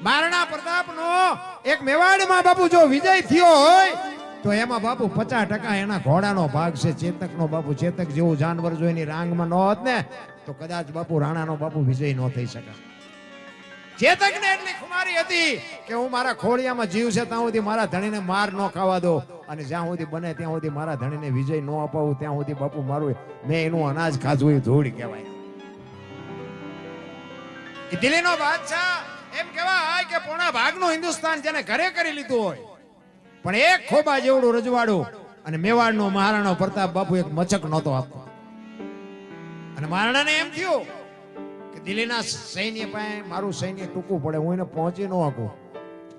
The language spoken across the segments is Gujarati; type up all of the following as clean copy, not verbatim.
મહારાણા પ્રતાપનો એક મેવાડમાં બાપુ જો વિજય થયો હોય તો એમાં બાપુ 50% એના ઘોડાનો ભાગ છે. ચેતકનો બાપુ ચેતક જેવું જાનવર જો એની રાંગમાં ન હોત ને તો કદાચ બાપુ રાણાનો બાપુ વિજય ન થઈ શકે. ચેતકને એટલી ખુમારી હતી કે હું મારા ખોળિયામાં જીવ છે ત્યાં સુધી મારા ધણીને માર ન ખાવા દો, અને જ્યાં સુધી બને ત્યાં સુધી મારા ધણીને વિજય ન અપાવું ત્યાં સુધી બાપુ મારું મેં એનું અનાજ ખાધું એ ધૂળ કહેવાય. એ દિલ્હીનો બાદશાહ એમ કહેવાય કે પોણા ભાગનું હિન્દુસ્તાન જેને ઘરે કરી લીધું હોય, પણ એક ખોબા જેવડું રજવાડું અને મેવાડનો મહારાણો પ્રતાપ બાપુ એક મચક નહોતો આપતો. અને મહારાણાને એમ થયું કે દિલ્હીના સૈન્ય પાસે મારું સૈન્ય ટૂંકું પડે, હું એને પહોંચી ન શકું,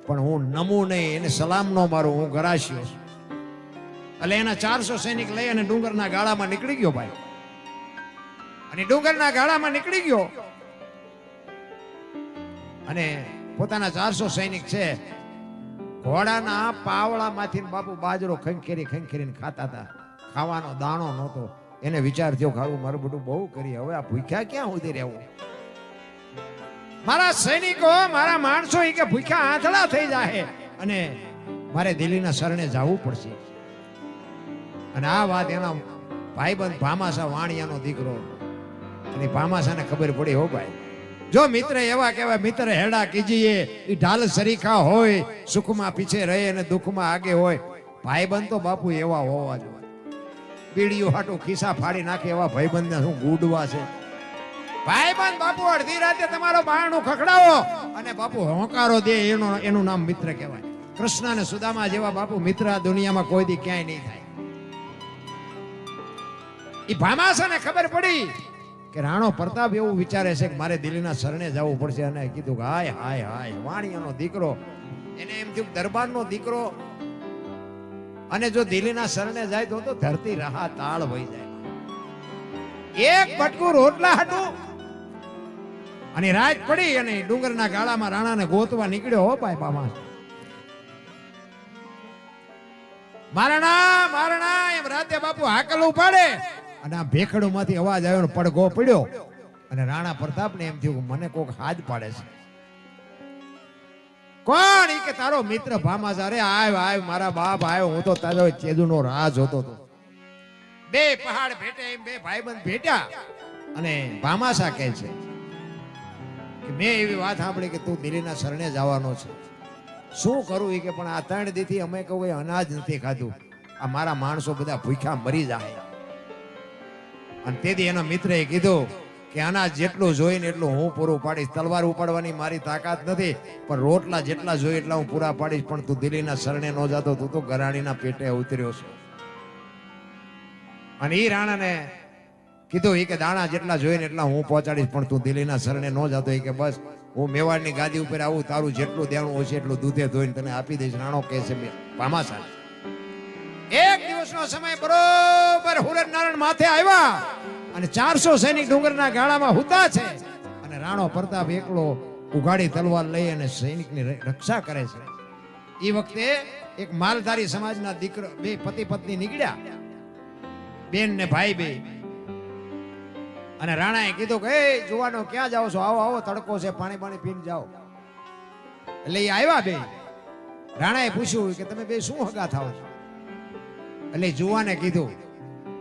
પણ હું નમું નહીં, એને સલામ ન મારું, હું ગરાશિયો છું. એટલે એના 400 સૈનિક લઈ અને ડુંગરના ગાળામાં નીકળી ગયો ભાઈ. અને ડુંગરના ગાળામાં નીકળી ગયો અને પોતાના 400 સૈનિક છે ઘોડાના પાવળામાંથી બાપુ બાજરો ખંખેરીને ખાતા હતા. ખાવાનો દાણો નહોતો. એને વિચાર થયો ખાવું મારું બધું બહુ કરી, હવે આ ભૂખ્યા ક્યાં સુધી રહેવું? મારા સૈનિકો મારા માણસો એ કે ભૂખ્યા આંધળા થઈ જાય અને મારે દિલ્હીના શરણે જવું પડશે. અને આ વાત એના ભાઈબંધ ભામાસા વાણિયાનો દીકરો, અને ભામાસાને ખબર પડી, હો ભાઈ જો મિત્ર એવા કહેવાય, મિત્ર હેડા કીજીએ, ઈ ઢાલ સરીખા હોય, સુખમાં પીછે રહે અને દુઃખમાં આગે હોય. ભાઈબંધ તો બાપુ એવા હોવા જોઈએ. બીડીઓ હાટું ખિસ્સા ફાડી નાખે એવા ભાઈબંધને શું ગુડવા છે? ભાઈબંધ બાપુ અડધી રાતે તમારો બારણું ખખડાવો અને બાપુ હોંકારો દે, એનું નામ મિત્ર કહેવાય. કૃષ્ણ અને સુદામા જેવા બાપુ મિત્ર આ દુનિયામાં કોઈ દી ક્યાંય નહીં થાય. ઈ ભામાસાને ખબર પડી કે રાણો પ્રતાપ એવું વિચારે છે કે મારે દિલ્હીના શરણે જવું પડશે. અને કીધું કે હાય હાય હાય, વાણિયાનો દીકરો, એને એમ થયું દરબારનો દીકરો, અને જો દિલ્હીના શરણે જાય તો ધરતી રાહા તાળ વહી જાય. એક બટકું રોટલા હાટું અને રાત પડી અને ડુંગરના ગાળામાં રાણાને ગોતવા નીકળ્યો. હો ભાઈ પામા, મારણા મારણા એમ રાતે બાપુ હાકલ ઉપાડે અને આ ભેખડું માંથી અવાજ આવ્યો ને પડઘો પડ્યો. અને રાણા પ્રતાપ ને એમ થયું મને કોક હાથ પાડે છે. કોણ? ઈ કે તારો મિત્ર ભામાસા. અરે આવ આવ મારા બાપ આવ્યો, હું તો તારો ચેદુનો રાજ હોતો તો. બે પહાડ ભેટે, એમ બે ભાઈબંધ ભેટ્યા. અને ભામાસા કહે છે કે મેં એવી વાત સાંભળી કે તું દિલ્હીના શરણે જવાનો છે. શું કરું? ઈ કે પણ આ 3 દીથી અમે કોઈ અનાજ નથી ખાધું, આ મારા માણસો બધા ભૂખ્યા મરી જાય. અને તેથી એના મિત્રએ કીધું કે અનાજ જેટલું જોઈને એટલું હું પૂરું પાડીશ. તલવાર ઉપાડવાની મારી તાકાત નથી, પણ રોટલા જેટલા જોઈએ એટલા હું પૂરા પાડીશ. પણ તું દિલ્હીના શરણે ન જાતો, તું તો ગરાણીના પેટે ઉતર્યો છે. અને ઈ રાણાને કીધું ઈ કે દાણા જેટલા જોઈને એટલા હું પહોંચાડીશ, પણ તું દિલ્હીના શરણે ન જાતો. ઈ કે બસ હું મેવાડની ગાદી ઉપર આવું, તારું જેટલું દેણું હશે એટલું દૂધે ધોઈને તને આપી દઈશ. રાણો કહે છે ભામાસા. એક દિવસનો સમય બરોબર હુરન નારાયણ માથે આવ્યા અને 400 સૈનિક ડુંગરના ગાળામાં હુતા છે. અને રાણો પ્રતાપ એકલો ઉઘાડી તલવાર લઈ અને સૈનિકની રક્ષા કરે છે. એ વખતે એક માલધારી સમાજના દીકરો, બે પતિ પત્ની નીકળ્યા, બેન ને ભાઈ બે. અને રાણાએ કીધું કે એ જુવાનો ક્યાં જાઓ છો? આવો આવો, તડકો છે, પાણી પાણી પીને જાઓ. એટલે એ આવ્યા બે. રાણાએ પૂછ્યું કે તમે બે શું હગા થાવ છો? એટલે જુવાને કીધું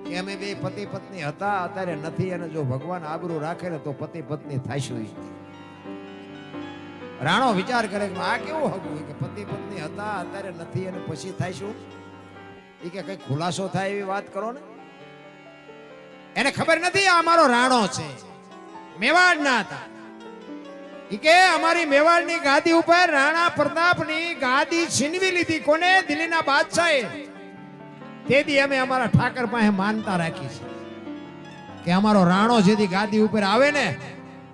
કે અમે બે પતિ પત્ની હતા, અત્યારે નથી, અને જો ભગવાન આબરૂ રાખે ને તો પતિ પત્ની થાઈશું. રાણો વિચાર કરે કે આ કેવું હગું? કે પતિ પત્ની હતા, અત્યારે નથી, અને પછી થાઈશું. એ કે કઈ ખુલાસો થાય એવી વાત કરો ને. એને ખબર નથી આ અમારો રાણો છે, મેવાડના હતા. ઈ કે અમારી મેવાડની ગાદી ઉપર રાણા પ્રતાપની ગાદી છીનવી લીધી. કોને? દિલ્હીના બાદશાહે. તેથી અમે અમારા ઠાકર પાસે માનતા રાખી છે કે અમારો રાણો જેથી ગાદી ઉપર આવે ને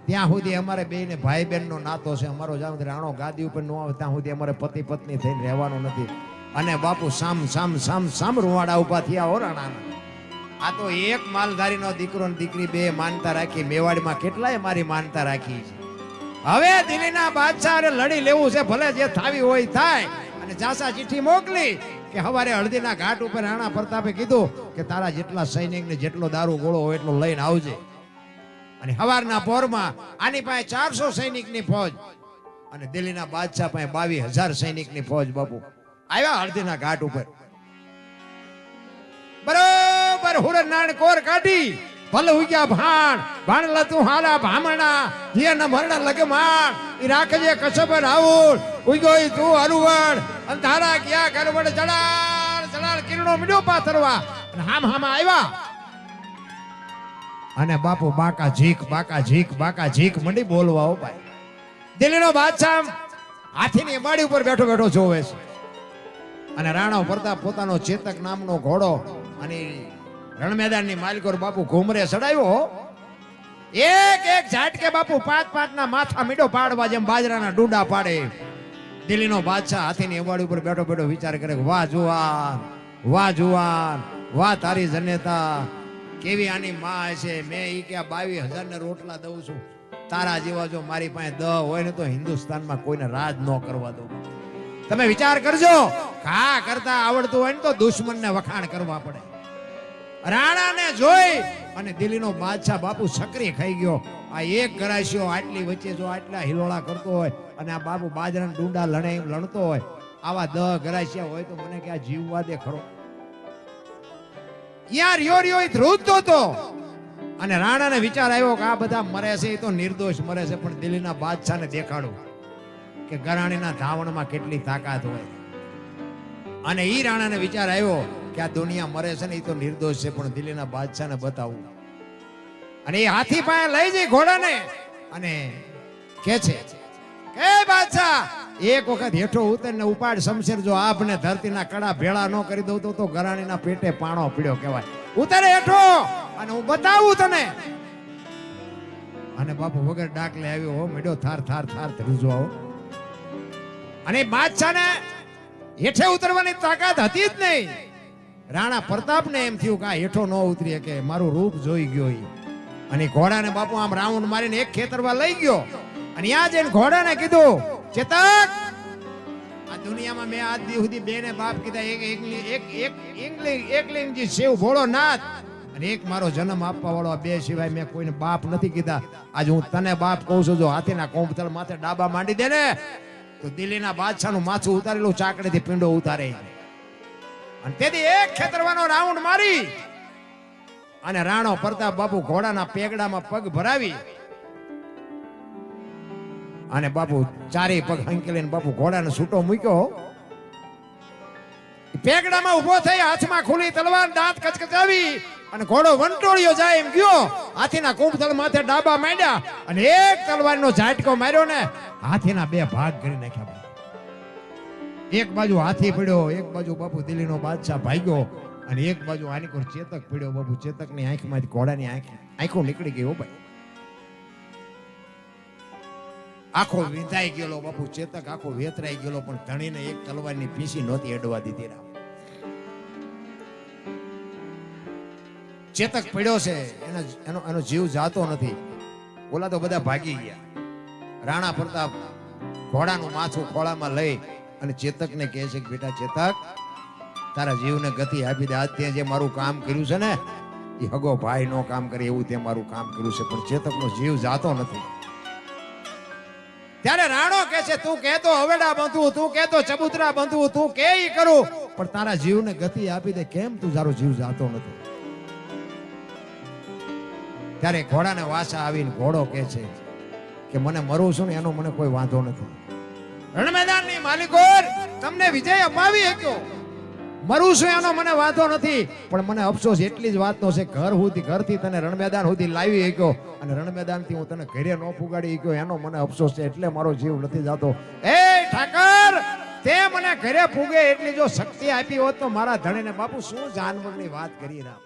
ત્યાં સુધી અમારે બેને ભાઈ બહેનનો નાતો છે. અમારો જ્યાં સુધી રાણો ગાદી ઉપર ન આવે ત્યાં સુધી અમારે પતિ પત્ની થઈને રહેવાનું નથી. અને બાપુ સામ સામ સામ સામ રૂવાડા ઉભા થયા હો રાણાના. આ તો એક માલધારીનો દીકરો ને દીકરી બે માનતા રાખી. મેવાડમાં કેટલાય મારી માનતા રાખી છે. હવે દિલ્હીના બાદશાહ લડી લેવું છે, ભલે જે થાવી હોય થાય. અને જાસા ચિઠ્ઠી મોકલી કે હવારે હળદીના ઘાટ ઉપર રાણા પ્રતાપે કીધું કે તારા જેટલા સૈનિકને જેટલો દારૂ ગોળો હોય એટલો લઈને આવજે. અને હવારના પોરમાં આની પાસે 400 સૈનિકની ફોજ અને દિલ્હીના બાદશાહ પાસે 22,000 સૈનિકની ફોજ બાપુ આવ્યા હળદીના ઘાટ ઉપર. બરોબર હુરન નાણ કોર કાઢી ભલે ઉગ્યા ભાણ લતું હાલા ભામણા જે ન મરણા લગે માણ ઈ રાખજે કસબ રાહુલ ઉગ્યો ઈ તું હરુવણ અને તારા ક્યાં કરવડ જડાળ કિરણો મીડો પાથરવા અને હામ આવ્યા. અને બાપુ બાકા ઝીક મંડી બોલવા હો ભાઈ. દિલ્હીનો બાદશાહ હાથીની બાડી ઉપર બેઠો જોવે છે અને રાણો પ્રતાપ પોતાનો ચેતક નામનો ઘોડો અને રણમેદાનની માલિકોર બાપુ ઘુમરે ચડાવ્યો. એક ઝાટકે બાપુ 5 ના માથા મીડો પાડવા જેમ બાજરાના ડૂંડા પાડે. દિલ્હીનો બાદશાહ હાથીની અવાડી ઉપર બેઠો વિચાર કરે વાહ જુવાન વાહ તારી જનેતા કેવી આની માં હશે. મેં ઈ કે 22,000 ને રોટલા દઉં છું. તારા જેવા જો મારી પાસે 10 હોય ને તો હિન્દુસ્તાનમાં કોઈને રાજ ન કરવા દઉં. તમે વિચાર કરજો, ઘા કરતા આવડતું હોય ને તો દુશ્મનને વખાણ કરવા પડે. રાણાને જોઈ અને દિલ્હીનો બાદશાહ બાપુ સકરી ખાઈ ગયો. આ એક ગરાશિયો આટલી વચ્ચે જો આટલા હિલોળા કરતો હોય અને આ બાપુ બાજરાના ડુંડા લણતો હોય, આવા 10 ગરાશિયા હોય તો મને ક્યાં જીવવા દે ખરો. યાર યો ધ્રુજતો તો અને રાણાને વિચાર આવ્યો કે આ બધા મરે છે એ તો નિર્દોષ મરે છે, પણ દિલ્હીના બાદશાહને દેખાડું કે ગરાણીના ધાવણમાં કેટલી તાકાત હોય. અને ઈ રાણાને વિચાર આવ્યો કે આ દુનિયા મરે છે ને એ તો નિર્દોષ છે, પણ દિલ્હીના બાદશાહને બતાવું. અને એ હાથી પાસે લઈ જઈ ઘોડાને અને કે છે કે બાદશાહ એક વખત હેઠો ઉતરીને ઉપાડ શમશેર, જો આપને ધરતીના કડા ભેળા ન કરી દઉં તો ગરાણીના પેટે પાણો પીડ્યો કહેવાય. ઉતરે હેઠો અને હું બતાવું તને. અને બાપુ વગર ડાકલે આવ્યો હો મેડો થાર ધ્રુજવા હો. અને બાદશાહને હેઠે ઉતરવાની તાકાત હતી જ નહીં. રાણા પ્રતાપને એમ થયું કે આ હેઠો ન ઉતરી કે મારું રૂપ જોઈ ગયો. અને ઘોડાને બાપુ આમ રાઉન્ડ મારીને એક ખેતરવા લઈ ગયો અને ત્યાં જઈને ઘોડાને કીધું, ચેતક આ દુનિયામાં મેં આજ દી સુધી બેને બાપ કીધા, એકલિંગજી શિવ ભોળોનાથ અને એક મારો જન્મ આપવા વાળો, બે સિવાય મેં કોઈને બાપ નથી કીધા. આજે હું તને બાપ કહું છું. જો હાથીના કોંભતળ માથે ડાબા માંડી દે ને તો દિલ્હીના બાદશાહનું માથું ઉતારેલું ચાકડેથી પીંડો ઉતારે. અને તેથી એક ખેતરવાનો રાઉન્ડ મારી અને રાણો પ્રતાપ બાપુ ઘોડાના પેગડામાં પગ ભરાવી અને બાપુ ચારે પગ હંકેલીને બાપુ ઘોડાને છૂટો મૂક્યો. પેગડામાં ઉભો થઈ હાથમાં ખુલી તલવાર દાંત કચકચાવી અને ઘોડો વંટોળિયો જાય એમ ગયો. હાથીના કુંભતળ માથે ડાબા માંડ્યા અને એક તલવારનો ઝાટકો માર્યો ને હાથીના 2 ભાગ કરી નાખ્યા. એક બાજુ હાથી પડ્યો, એક બાજુ બાપુ દિલ્હીનો બાદશાહ ભાગ્યો અને એક બાજુ આની કોર ચેતક પડ્યો. બાપુ ચેતકની આંખમાંથી ઘોડાની આંખો નીકળી ગઈ. હો ભાઈ, આખો વિંધાઈ ગયેલો બાપુ. ચેતક આખો વેતરાઈ ગયેલો, પણ ધણીને એક તલવારની પીસી નહોતી અડવા દીધી. ચેતક પડ્યો છે, એનો જીવ જાતો નથી. ઓલા તો બધા ભાગી ગયા. રાણા પ્રતાપ ઘોડાનું માથું ખોળામાં લઈ અને ચેતકને કહે છે કે બેટા ચેતક, તારા જીવને ગતિ આપી દે. આજ તે જે મારું કામ કર્યું છે ને એ હગો ભાઈ નો કામ કરે એવું તે મારું કામ કર્યું છે, પણ ચેતકનો જીવ જાતો નથી. ત્યારે રાણો કહે છે, તું કહેતો હવેડા બાંધવું, તું કહેતો ચબૂતરા બાંધવું, તું કે ઈ કરું, પણ તારા જીવને ગતિ આપી દે. કેમ તું તારો જીવ જાતો નથી? ત્યારે ઘોડાને વાસા આવીને ઘોડો કહે છે કે મને મરવું છું ને એનો મને કોઈ વાંધો નથી. રણમેદાનની માલિકોર તમને વિજય અપાવી શક્યો, મરું છું એનો મને વાંધો નથી, પણ મને અફસોસ એટલી જ વાતનો છે, ઘરથી તને રણમેદાન સુધી લાવી શક્યો અને રણમેદાનથી હું તને ઘરે ન પુગાડી શક્યો એનો મને અફસોસ છે, એટલે મારો જીવ નથી જાતો. એ ઠાકર, તે મને ઘરે પૂગે એટલી જો શક્તિ આપી હોત તો મારા ધણીને બાપુ શું જાનવરની વાત કરી રહ્યા.